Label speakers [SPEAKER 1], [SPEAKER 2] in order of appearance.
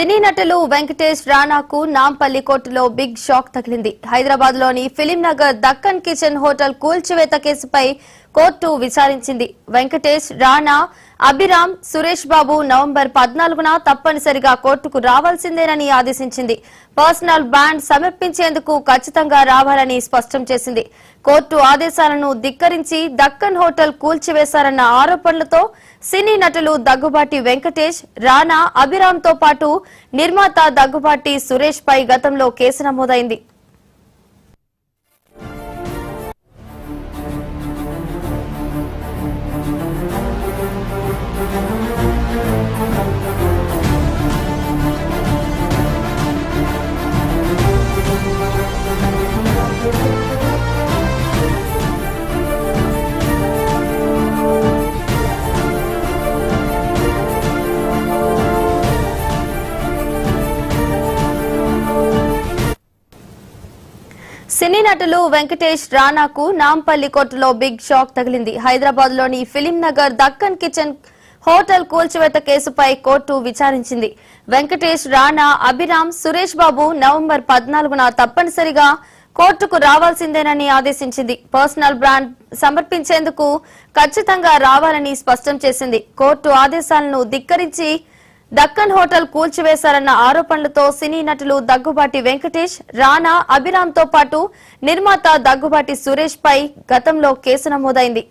[SPEAKER 1] సినీ నటులు వెంకటేష్ రాణాకు నాంపల్లి కోర్టులో big shock తగిలింది. హైదరాబాద్ లోని ఫిలిం నగర్ దక్కన్ కిచెన్ హోటల్ కూల్చివేత కేసుపై కోర్టు విచారించింది. వెంకటేష్, రాణా, అభిరామ్, సురేష్ బాబు నవంబర్ 14న తప్పనిసరిగా కోర్టుకు రావాల్సిందేనని ఆదేశించింది. పర్సనల్ బాండ్ సమర్పించేందుకు ఖచ్చితంగా రావాలని స్పష్టం చేసింది. కోర్టు ఆదేశాలను ధిక్కరించి దక్కన్ హోటల్ కూల్చివేశారన్న ఆరోపణలతో సినీ నటులు దగ్గుబాటి వెంకటేష్, రాణా, అభిరామ్ తో పాటు నిర్మాత దగ్గుబాటి సురేష్ పై గతంలో కేసు నమోదైంది. సినీ నటులు వెంకటేష్, రాణాకు నాంపల్లి కోర్టులో బిగ్ షాక్ తగిలింది. హైదరాబాద్ లోని ఫిలిం నగర్ దక్కన్ కిచెన్ హోటల్ కూల్చివేత కేసుపై కోర్టు విచారించింది. వెంకటేష్, రాణా, అభిరామ్, సురేష్ బాబు నవంబర్ 14న తప్పనిసరిగా కోర్టుకు రావాల్సిందేనని ఆదేశించింది. పర్సనల్ బ్రాండ్ సమర్పించేందుకు ఖచ్చితంగా రావాలని స్పష్టం చేసింది. కోర్టు ఆదేశాలను ధిక్కరించి దక్కన్ హోటల్ కూల్చివేశారన్న ఆరోపణలతో సినీ నటులు దగ్గుబాటి వెంకటేష్, రాణా, అభిరామ్ తో పాటు నిర్మాత దగ్గుబాటి సురేష్ పై గతంలో కేసు నమోదైంది.